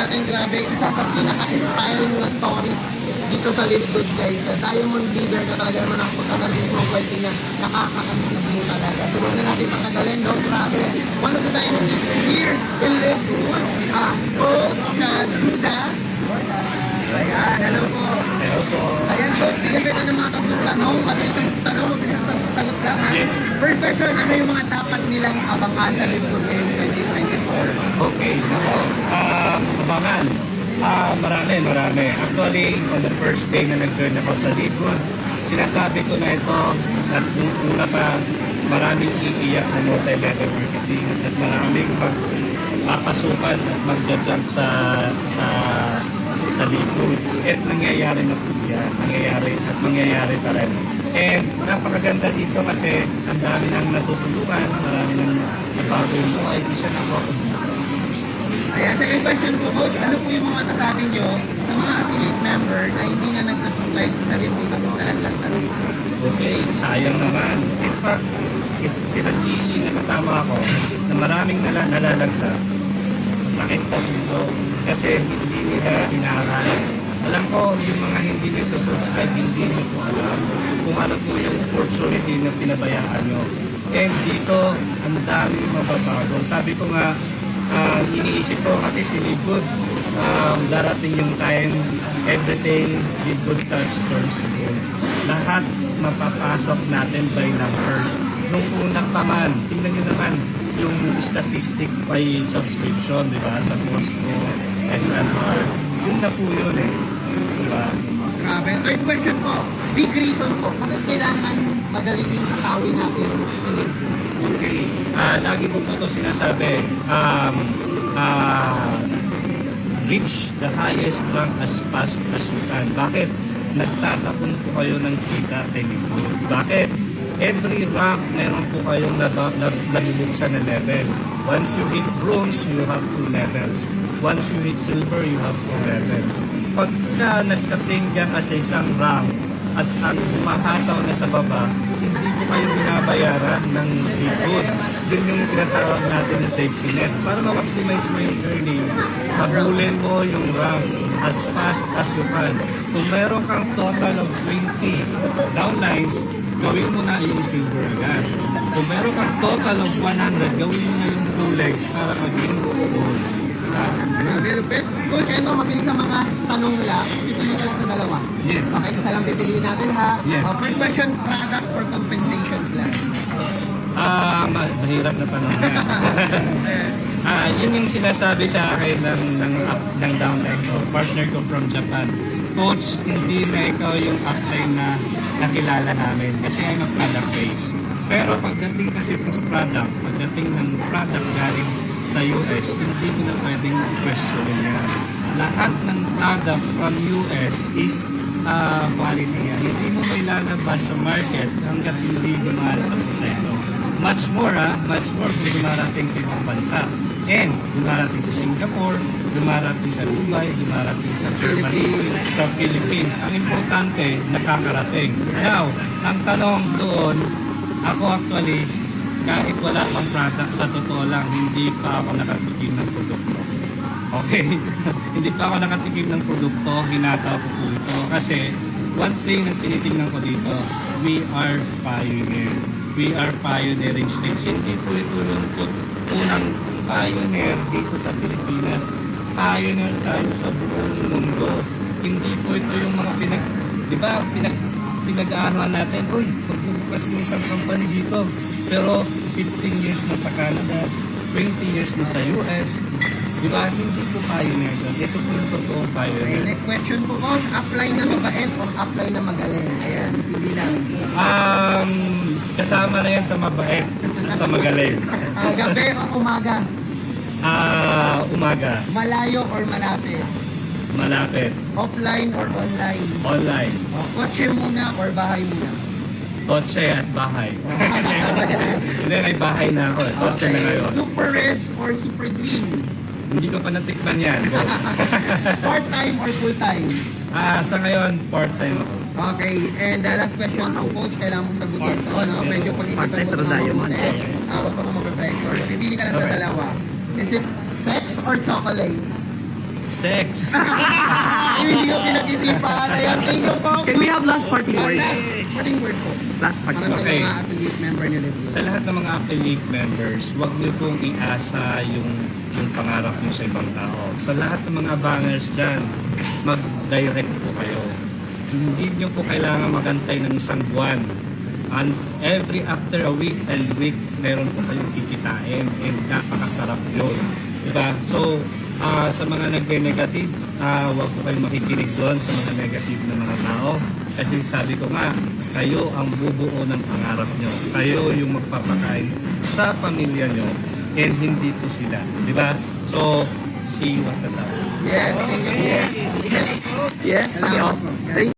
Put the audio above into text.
akin, grabe, isa sa pinaka-inspiring na stories dito sa Live Good guys. Sa Diamond Leader ka talaga naman ang pagkakaroon ng kwento niya, nakaka-continue talaga. Tulungan na natin pagkadalhin, no? Grabe. One of the Diamond Leaders here in Live Good. Coach Kaluda. Ayan, hello po. Ayan, Coach, bigyan tayo ng mga tatlong tanong. Mabilis ang tanong, mabilis ang sagot lang, ha? Yes. First question, ano yung mga dapat nilang abangan sa Live Good ngayong 2024? Okay. Abangan. Marami. Actually, on the first day na nag-join ako sa Libon, sinasabi ko na ito at nung una pa maraming iiyak na multi-level marketing at maraming magpapasukan at mag-jump sa Libon. At nangyayari na po yan. Nangyayari pa rin. And napakaganda dito kasi ang dami nang natutulungan, marami nang napagong buhay, isa na po. Ayan, second question po, Coach. Ano po yung mga masasabi nyo sa mga affiliate member na hindi na nagtutulay sa Live Good na nalaglag na rin? Okay, sayang naman. In fact, si sa GC na kasama ako na maraming nalalaglag. Masakit sa puso kasi hindi nila inaaral. Alam ko, yung mga hindi nagsusubscribe, hindi nyo po alam kung ano po yung opportunity na pinabayaan nyo. And dito, ang dami mababago. Sabi ko nga, iniisip ko kasi si Live Good, darating yung time, everything Live Good touch turns again. Lahat mapapasok natin by numbers. Nung unang paman, tingnan nyo naman yung statistic by subscription, di ba? Sa Costco, SNR. Yun na po yun eh. Di ba? Grabe. Third question po, big reason po, bakit kailangan madaliin sa tawin natin sa Live Good? Okay. Lagi ko po ito sinasabi, reach the highest rank as fast as you can. Bakit? Nagtatapon po kayo ng kita kay Live Good. Bakit? Every rank, meron po kayong nabubuksan na level. Once you hit bronze, you have 2 levels. Once you hit silver, you have 4 levels. Pagka nagdating dyan sa isang rank at ang mahataw na sa baba, hindi po kayo binabayaran ng Live Good. Yun yung tinatawag natin na safety net. Para ma-maximize mo yung earning, habulin mo yung rank as fast as you can. Kung meron kang total of 20 downlines, gawin mo na yung silver agad. Kung meron kang total of 100, gawin mo na yung 2 legs para maging gold. Grabe, Lupet. Coach, ito, mabilis ang mga tanong lang. Pipili ka lang sa dalawa. Yes. Okay, isa lang pipiliin natin, ha? Yes. First question, product or compensation plan? Mahirap na panahon yan. Yun yung sinasabi sa akin ng downline ko, partner ko from Japan. Coach, hindi na ikaw yung upline na nakilala namin kasi I'm a product base. Pero pagdating kasi sa product, pagdating ng product galing sa US, hindi ko na pwedeng question yan. Lahat ng product from US is quality yan. Hindi mo may lalabas sa market hanggat hindi dumarating sa proseso. Much more kung dumarating sa ibang bansa. And dumarating sa Singapore, dumarating sa Dubai, dumarating sa Germany, sa Philippines. Ang importante, nakakarating. Now, ang tanong doon, ako actually, kahit wala pang product, sa totoo lang, hindi pa ako nakatikim ng produkto. Okay? Hindi pa ako nakatikim ng produkto, hinataw ko po ito. Kasi, one thing na tinitingnan ko dito, we are pioneer. We are pioneering states. Hindi po ito yung unang pioneer dito sa Pilipinas. Pioneer tayo sa buong mundo. Hindi po ito yung mga pinag-aanuan natin, uy, magbubukas yung isang company dito. Pero 15 years na sa Canada, 20 years na sa US, diba? Hindi po pioneer doon. Ito po yung totoong pioneer. Okay, next question po, Coach. Apply na mabait or apply na magaling? Ayan, pili lang. Kasama na yan sa mabait, sa magaling. Gabi o umaga? Umaga. Malayo or malapit? Malapit. Offline or online? Online. Kotse muna or bahay muna? Kotse at bahay. Hindi, may bahay na ako. Kotse na ngayon. Super red or super green? Hindi ko pa natikman yan. Part-time or full-time? Sa ngayon, part-time ako. Okay, and the last question po, Coach, kailangan mong sagutin ito. No? Medyo pag-isipan mo ito na mabuti. Huwag ka mo mag-pressure. Pipili ka lang sa dalawa. Is it sex or chocolate? sex. Ay, hindi ko pinag-isipan. Ayan, thank you po. Can we have last parting words? Parting word po. Last parting Para sa Okay. mga affiliate member ni Live Good. Sa lahat ng mga affiliate members, huwag niyo pong iasa yung pangarap niyo sa ibang tao. Sa lahat ng mga banners dyan, mag-direct po kayo. Hindi niyo po kailangan magantay ng isang buwan. And every after a week and week, meron po kayong kikitain and napakasarap yun. Diba? So, sa mga nagbe-negative, huwag po kayong makikinig doon sa mga negative na mga tao. Kasi sabi ko nga, kayo ang bubuo ng pangarap nyo. Kayo yung magpapakain sa pamilya nyo and hindi po sila. Diba? So, see you at the top. Yes, thank you. Yes. Yes, Salamat po. Thank